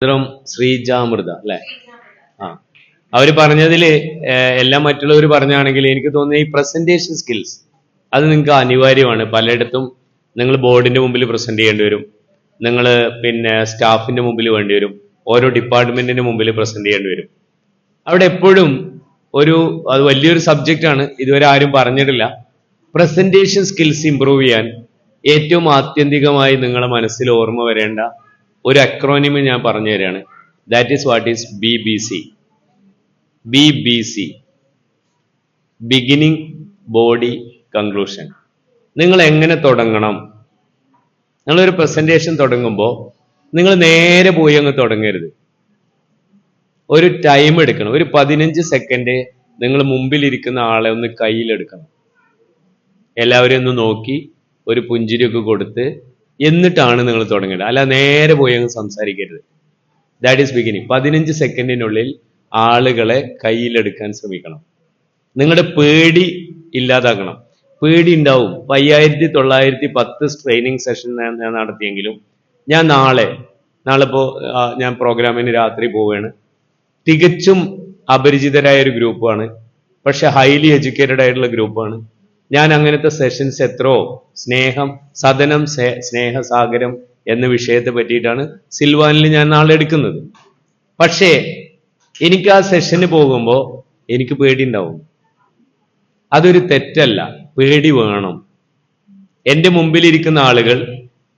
ചിത്രം ശ്രീജാമൃത അല്ലെ? ആ, അവര് പറഞ്ഞതില് എല്ലാം മറ്റുള്ളവർ പറഞ്ഞാണെങ്കിൽ എനിക്ക് തോന്നുന്നത് ഈ പ്രസന്റേഷൻ സ്കിൽസ് അത് നിങ്ങൾക്ക് അനിവാര്യമാണ്. പലയിടത്തും നിങ്ങൾ ബോർഡിന്റെ മുമ്പിൽ പ്രസന്റ് ചെയ്യേണ്ടി വരും, നിങ്ങൾ പിന്നെ സ്റ്റാഫിന്റെ മുമ്പിൽ വേണ്ടി വരും, ഓരോ ഡിപ്പാർട്ട്മെന്റിന്റെ മുമ്പിൽ പ്രസന്റ് ചെയ്യേണ്ടി വരും. അവിടെ എപ്പോഴും അത് വലിയൊരു സബ്ജക്റ്റ് ആണ്, ഇതുവരെ ആരും പറഞ്ഞിട്ടില്ല. പ്രസന്റേഷൻ സ്കിൽസ് ഇംപ്രൂവ് ചെയ്യാൻ ഏറ്റവും ആത്യന്തികമായി നിങ്ങളുടെ മനസ്സിൽ ഓർമ്മ വരേണ്ട ഒരു അക്രോണിമ് ഞാൻ പറഞ്ഞു തരികയാണ്. That is what is BBC. BBC, beginning, body, conclusion. നിങ്ങൾ എങ്ങനെ തുടങ്ങണം? നിങ്ങളൊരു പ്രസന്റേഷൻ തുടങ്ങുമ്പോൾ നിങ്ങൾ നേരെ പോയി അങ്ങ് തുടങ്ങരുത്. ഒരു ടൈം എടുക്കണം. ഒരു 15 സെക്കൻഡ് നിങ്ങൾ മുമ്പിലിരിക്കുന്ന ആളെ ഒന്ന് കയ്യിലെടുക്കണം. എല്ലാവരും ഒന്ന് നോക്കി ഒരു പുഞ്ചിരിയൊക്കെ കൊടുത്ത് എന്നിട്ടാണ് നിങ്ങൾ തുടങ്ങേണ്ടത്. അല്ല നേരെ പോയി അങ്ങ് സംസാരിക്കരുത്. That is beginning. 15 സെക്കൻഡിനുള്ളിൽ ആളുകളെ കയ്യിലെടുക്കാൻ ശ്രമിക്കണം. നിങ്ങളുടെ പേടി ഇല്ലാതാക്കണം. പേടി ഉണ്ടാവും. 5910 ട്രെയിനിങ് സെഷൻ ഞാൻ നടത്തിയെങ്കിലും നാളെ ഇപ്പോൾ ഞാൻ പ്രോഗ്രാമിന് രാത്രി പോവുകയാണ്. തികച്ചും അപരിചിതരായ ഒരു ഗ്രൂപ്പാണ്, പക്ഷെ ഹൈലി എഡ്യൂക്കേറ്റഡ് ആയിട്ടുള്ള ഗ്രൂപ്പാണ്. ഞാൻ അങ്ങനത്തെ സെഷൻസ് എത്രയോ സദനം സ്നേഹസാഗരം എന്ന വിഷയത്തെ പറ്റിയിട്ടാണ് സിൽവാനിൽ ഞാൻ നാളെ എടുക്കുന്നത്. പക്ഷേ എനിക്ക് ആ സെഷന് പോകുമ്പോൾ എനിക്ക് പേടി ഉണ്ടാവും. അതൊരു തെറ്റല്ല, പേടി വേണം. എൻ്റെ മുമ്പിലിരിക്കുന്ന ആളുകൾ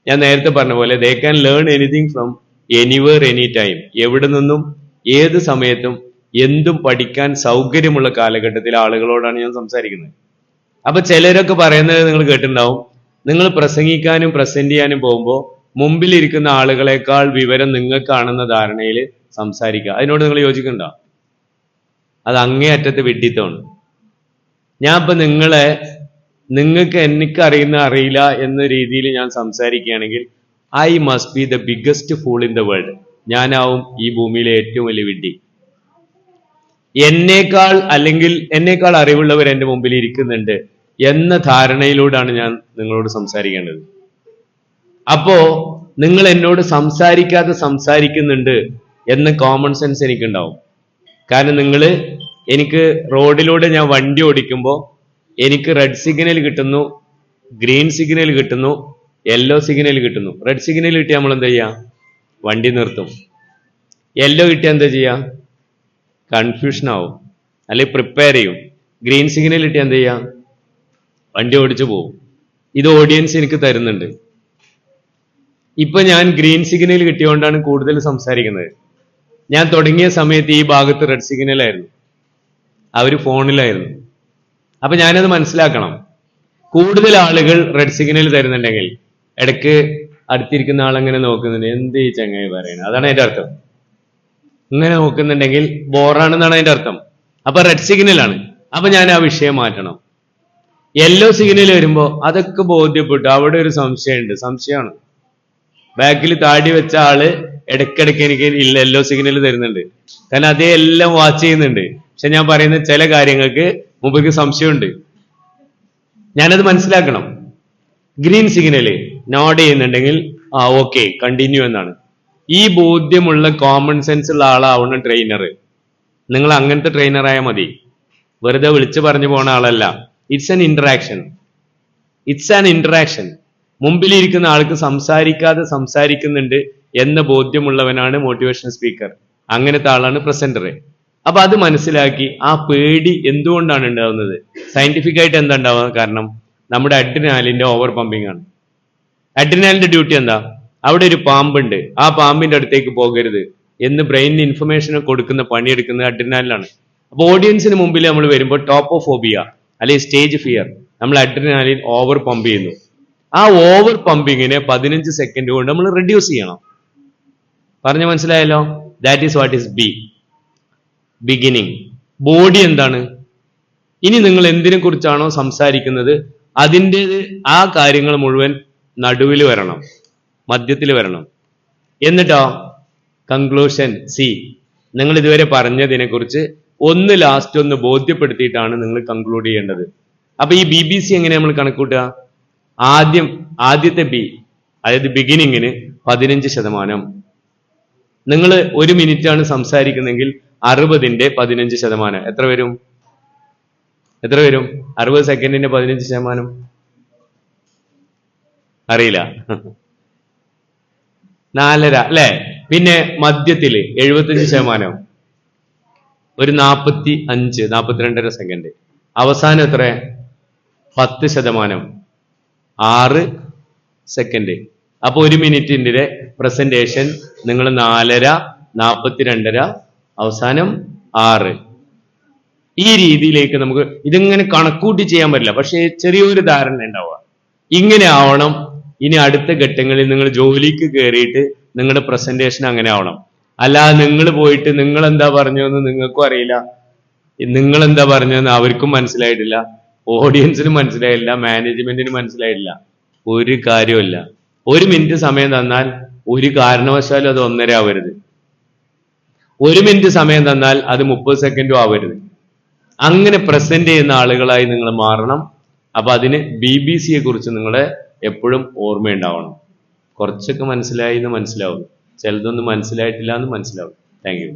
ഞാൻ നേരത്തെ പറഞ്ഞ പോലെ they can learn anything from anywhere any time. എവിടെ നിന്നും ഏത് സമയത്തും എന്തും പഠിക്കാൻ സൗകര്യമുള്ള കാലഘട്ടത്തിലെ ആളുകളോടാണ് ഞാൻ സംസാരിക്കുന്നത്. അപ്പൊ ചിലരൊക്കെ പറയുന്നത് നിങ്ങൾ കേട്ടിട്ടുണ്ടാവും, നിങ്ങൾ പ്രസംഗിക്കാനും പ്രസന്റ് ചെയ്യാനും പോകുമ്പോൾ മുമ്പിലിരിക്കുന്ന ആളുകളെക്കാൾ വിവരം നിങ്ങൾക്കാണെന്ന ധാരണയിൽ സംസാരിക്കുക. അതിനോട് നിങ്ങൾ യോജിക്കുന്നുണ്ടോ? അത് അങ്ങേയറ്റത്തെ വിഡ്ഢിത്തമാണ്. ഞാൻ ഇപ്പൊ നിങ്ങൾക്ക് എനിക്കറിയുന്ന അറിയില്ല എന്ന രീതിയിൽ ഞാൻ സംസാരിക്കുകയാണെങ്കിൽ I must be the biggest fool in the world. ഞാനാവും ഈ ഭൂമിയിലെ ഏറ്റവും വലിയ വിഡ്ഢി. എന്നേക്കാൾ അറിവുള്ളവർ എൻ്റെ മുമ്പിൽ ഇരിക്കുന്നുണ്ട് എന്ന ധാരണയിലൂടെയാണ് ഞാൻ നിങ്ങളോട് സംസാരിക്കേണ്ടത്. അപ്പോ നിങ്ങൾ എന്നോട് സംസാരിക്കുന്നുണ്ട് എന്ന കോമൺ സെൻസ് എനിക്കുണ്ടാവും. കാരണം എനിക്ക് റോഡിലൂടെ ഞാൻ വണ്ടി ഓടിക്കുമ്പോൾ എനിക്ക് റെഡ് സിഗ്നൽ കിട്ടുന്നു, ഗ്രീൻ സിഗ്നൽ കിട്ടുന്നു, യെല്ലോ സിഗ്നൽ കിട്ടുന്നു. റെഡ് സിഗ്നൽ കിട്ടിയാൽ നമ്മൾ എന്താ ചെയ്യുക? വണ്ടി നിർത്തും. യെല്ലോ കിട്ടിയാൽ എന്താ ചെയ്യുക? കൺഫ്യൂഷൻ ആവും, അല്ലെങ്കിൽ പ്രിപ്പയർ ചെയ്യും. ഗ്രീൻ സിഗ്നൽ കിട്ടിയാൽ എന്താ ചെയ്യുക? വണ്ടി ഓടിച്ചു പോകും. ഇത് ഓഡിയൻസ് എനിക്ക് തരുന്നുണ്ട്. ഇപ്പൊ ഞാൻ ഗ്രീൻ സിഗ്നൽ കിട്ടിയോണ്ടാണ് കൂടുതൽ സംസാരിക്കുന്നത്. ഞാൻ തുടങ്ങിയ സമയത്ത് ഈ ഭാഗത്ത് റെഡ് സിഗ്നൽ ആയിരുന്നു, അവര് ഫോണിലായിരുന്നു. അപ്പൊ ഞാനത് മനസ്സിലാക്കണം. കൂടുതൽ ആളുകൾ റെഡ് സിഗ്നൽ തരുന്നുണ്ടെങ്കിൽ ഇടയ്ക്ക് അടുത്തിരിക്കുന്ന ആളെങ്ങനെ നോക്കുന്നുണ്ട്, എന്ത് ഈ ചങ്ങായി പറയണത്, അതാണ് അതിന്റെ അർത്ഥം. ഇങ്ങനെ നോക്കുന്നുണ്ടെങ്കിൽ ബോറാണെന്നാണ് അതിന്റെ അർത്ഥം. അപ്പൊ റെഡ് സിഗ്നലാണ്. അപ്പൊ ഞാൻ ആ വിഷയം മാറ്റണം. യെല്ലോ സിഗ്നൽ വരുമ്പോ അതൊക്കെ ബോധ്യപ്പെട്ടു, അവിടെ ഒരു സംശയമാണ്. ബാക്കിൽ താടി വെച്ച ആള് ഇടയ്ക്കിടയ്ക്ക് എനിക്ക് യെല്ലോ സിഗ്നൽ തരുന്നുണ്ട്. കാരണം അതേ എല്ലാം വാച്ച് ചെയ്യുന്നുണ്ട്. പക്ഷെ ഞാൻ പറയുന്ന ചില കാര്യങ്ങൾക്ക് മുമ്പേക്ക് സംശയമുണ്ട്. ഞാനത് മനസ്സിലാക്കണം. ഗ്രീൻ സിഗ്നല് നോഡ് ചെയ്യുന്നുണ്ടെങ്കിൽ ഓക്കെ കണ്ടിന്യൂ എന്നാണ്. ഈ ബോധ്യമുള്ള കോമൺ സെൻസ് ഉള്ള ആളാവണം ട്രെയിനർ. നിങ്ങൾ അങ്ങനത്തെ ട്രെയിനറായാൽ മതി. വെറുതെ വിളിച്ചു പറഞ്ഞു പോണ ആളല്ല. It's an interaction. മുമ്പിലിരിക്കുന്ന ആൾക്ക് സംസാരിക്കുന്നുണ്ട് എന്ന ബോധ്യമുള്ളവനാണ് മോട്ടിവേഷൻ സ്പീക്കർ. അങ്ങനത്തെ ആളാണ് പ്രസന്റർ. അപ്പൊ അത് മനസ്സിലാക്കി ആ പേടി എന്തുകൊണ്ടാണ് ഉണ്ടാവുന്നത്? സയന്റിഫിക് ആയിട്ട് എന്താ ഉണ്ടാവുക? കാരണം നമ്മുടെ അഡ്രിനാലിന്റെ ഓവർ പമ്പിങ് ആണ്. അഡ്രിനാലിന്റെ ഡ്യൂട്ടി എന്താ? അവിടെ ഒരു പാമ്പുണ്ട്, ആ പാമ്പിന്റെ അടുത്തേക്ക് പോകരുത് എന്ന് ബ്രെയിനിന് ഇൻഫർമേഷൻ കൊടുക്കുന്ന പണിയെടുക്കുന്നത് അഡ്രിനാലിനാണ്. അപ്പൊ ഓഡിയൻസിന് മുമ്പിൽ നമ്മൾ വരുമ്പോൾ ടോപ്പോഫോബിയ അല്ലെങ്കിൽ സ്റ്റേജ് ഫിയർ, നമ്മൾ അഡ്രിനാലിൻ ഓവർ പമ്പ് ചെയ്യുന്നു. ആ ഓവർ പമ്പിങ്ങിനെ 15 സെക്കൻഡ് കൊണ്ട് നമ്മൾ റെഡ്യൂസ് ചെയ്യണം. പറഞ്ഞ മനസ്സിലായല്ലോ? That is what is beginning. Body എന്താണ്? ഇനി നിങ്ങൾ എന്തിനെ കുറിച്ചാണോ സംസാരിക്കുന്നത് അതിൻ്റെ ആ കാര്യങ്ങൾ മുഴുവൻ നടുവിൽ വരണം, മധ്യത്തിൽ വരണം. എന്നിട്ടോ കൺക്ലൂഷൻ. നിങ്ങൾ ഇതുവരെ പറഞ്ഞതിനെ കുറിച്ച് ലാസ്റ്റ് ഒന്ന് ബോധ്യപ്പെടുത്തിയിട്ടാണ് നിങ്ങൾ കൺക്ലൂഡ് ചെയ്യേണ്ടത്. അപ്പൊ ഈ BBC എങ്ങനെ നമ്മൾ കണക്കൂട്ടുക? ആദ്യത്തെ ബി, അതായത് ബിഗിനിങ്ങിന് 15%, നിങ്ങൾ 1 മിനിറ്റ് ആണ് സംസാരിക്കുന്നെങ്കിൽ 60ന്റെ 15%. എത്ര വരും? 60 സെക്കൻഡിന്റെ 15%? അറിയില്ല. 4.5 അല്ലെ? പിന്നെ മധ്യത്തില് 75%, ഒരു 42.5 സെക്കൻഡ്. അവസാനം എത്ര? 10%, 6 സെക്കൻഡ്. അപ്പൊ 1 മിനിറ്റിന്റെ പ്രസന്റേഷൻ നിങ്ങൾ 4.5, 42.5, അവസാനം 6. ഈ രീതിയിലേക്ക് നമുക്ക് ഇതിങ്ങനെ കണക്കൂട്ടി ചെയ്യാൻ പറ്റില്ല, പക്ഷേ ചെറിയൊരു ധാരണ ഉണ്ടാവുക. ഇങ്ങനെ ആവണം. ഇനി അടുത്ത ഘട്ടങ്ങളിൽ നിങ്ങൾ ജോലിക്ക് കയറിയിട്ട് നിങ്ങളുടെ പ്രസന്റേഷൻ അങ്ങനെ ആവണം. അല്ലാതെ നിങ്ങൾ പോയിട്ട് നിങ്ങൾ എന്താ പറഞ്ഞതെന്ന് നിങ്ങൾക്കും അറിയില്ല, നിങ്ങൾ എന്താ പറഞ്ഞതെന്ന് അവർക്കും മനസ്സിലായിട്ടില്ല, ഓഡിയൻസിനും മനസ്സിലായില്ല, മാനേജ്മെന്റിനും മനസ്സിലായിട്ടില്ല. ഒരു കാര്യമില്ല. 1 മിനിറ്റ് സമയം തന്നാൽ ഒരു കാരണവശാലും അത് 1.5 ആവരുത്. 1 മിനിറ്റ് സമയം തന്നാൽ അത് 30 സെക്കൻഡും ആവരുത്. അങ്ങനെ പ്രസന്റ് ചെയ്യുന്ന ആളുകളായി നിങ്ങൾ മാറണം. അപ്പൊ അതിന് BBC കുറിച്ച് നിങ്ങളെ എപ്പോഴും ഓർമ്മയുണ്ടാവണം. കുറച്ചൊക്കെ മനസ്സിലായി എന്ന് മനസ്സിലാവും, ചിലതൊന്നും മനസ്സിലായിട്ടില്ല എന്ന് മനസ്സിലാവും. Thank you.